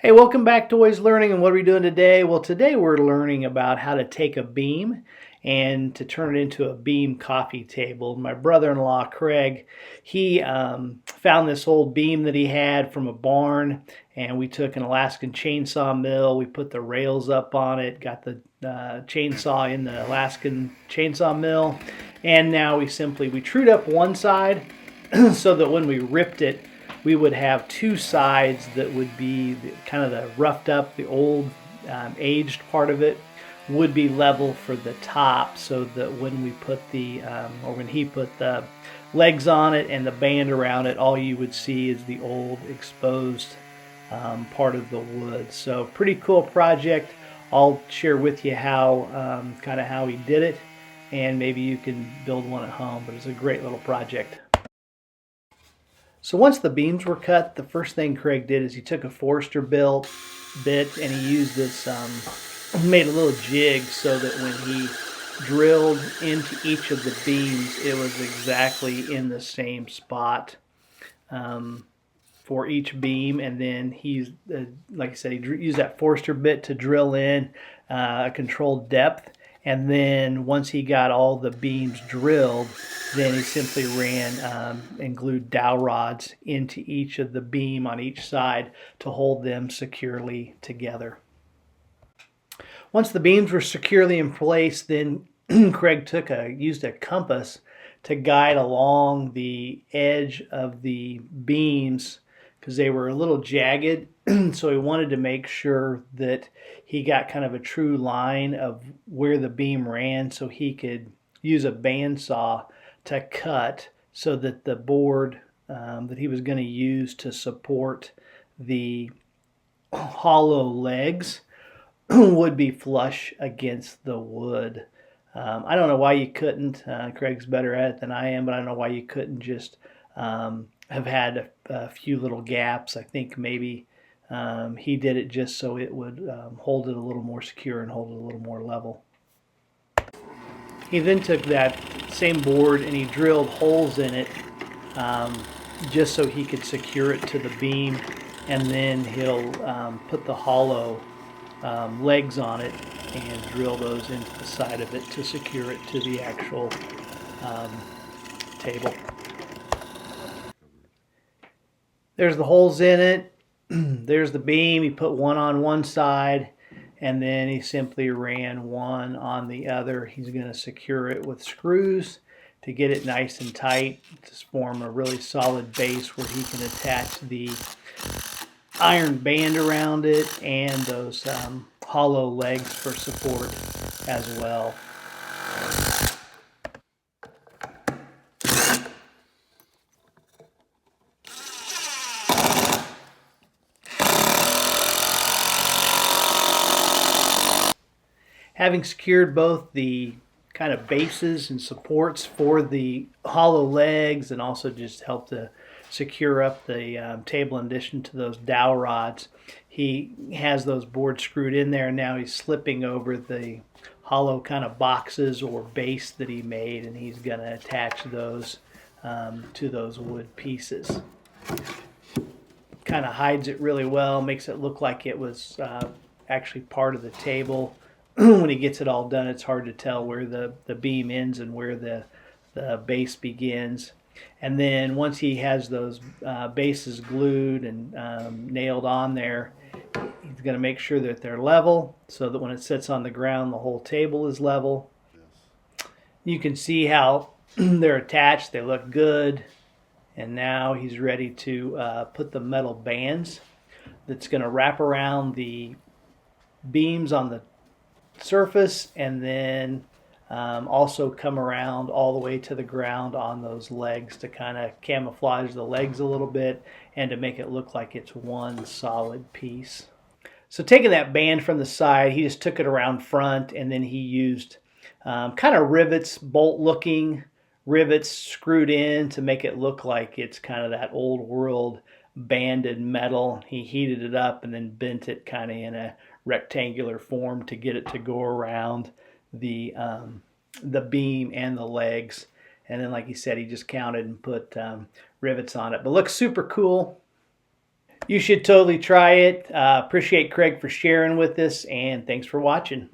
Hey, welcome back to Always Learning. And what are we doing today? Well, today we're learning about how to take a beam and to turn it into a beam coffee table. My brother-in-law, Craig, he found this old beam that he had from a barn, and we took an Alaskan chainsaw mill. We put the rails up on it, got the chainsaw in the Alaskan chainsaw mill, and now we trued up one side so that when we ripped it, we would have two sides that would be kind of the roughed up, the old aged part of it would be level for the top, so that when we put when he put the legs on it and the band around it, all you would see is the old exposed part of the wood. So pretty cool project. I'll share with you how kind of how he did it, and maybe you can build one at home, but it's a great little project. So once the beams were cut, the first thing Craig did is he took a Forster bit and he used this, made a little jig so that when he drilled into each of the beams, it was exactly in the same spot for each beam. And then he's, like I said, he used that Forster bit to drill in a controlled depth. And then once he got all the beams drilled, then he simply ran and glued dowel rods into each of the beam on each side to hold them securely together. Once the beams were securely in place, then Craig used a compass to guide along the edge of the beams because they were a little jagged. So he wanted to make sure that he got kind of a true line of where the beam ran, so he could use a bandsaw to cut so that the board that he was going to use to support the hollow legs would be flush against the wood. I don't know why you couldn't. Craig's better at it than I am, but I don't know why you couldn't just have had a few little gaps. I think maybe he did it just so it would hold it a little more secure and hold it a little more level. He then took that same board and he drilled holes in it just so he could secure it to the beam, and then he'll put the hollow legs on it and drill those into the side of it to secure it to the actual table. There's the holes in it. There's the beam. He put one on one side, and then he simply ran one on the other. He's going to secure it with screws to get it nice and tight to form a really solid base where he can attach the iron band around it and those hollow legs for support as well. Having secured both the kind of bases and supports for the hollow legs and also just help to secure up the table in addition to those dowel rods, he has those boards screwed in there, and now he's slipping over the hollow kind of boxes or base that he made, and he's going to attach those to those wood pieces. Kind of hides it really well, makes it look like it was actually part of the table. When he gets it all done, it's hard to tell where the beam ends and where the base begins. And then once he has those bases glued and nailed on there, he's going to make sure that they're level so that when it sits on the ground, the whole table is level. You can see how they're attached. They look good. And now he's ready to put the metal bands that's going to wrap around the beams on the surface, and then also come around all the way to the ground on those legs to kind of camouflage the legs a little bit and to make it look like it's one solid piece. So taking that band from the side, he just took it around front, and then he used kind of rivets, bolt looking rivets screwed in to make it look like it's kind of that old world banded metal. He heated it up and then bent it kind of in a rectangular form to get it to go around the beam and the legs. And then, like he said, he just counted and put rivets on it. But looks super cool. You should totally try it. Appreciate Craig for sharing with us, and thanks for watching.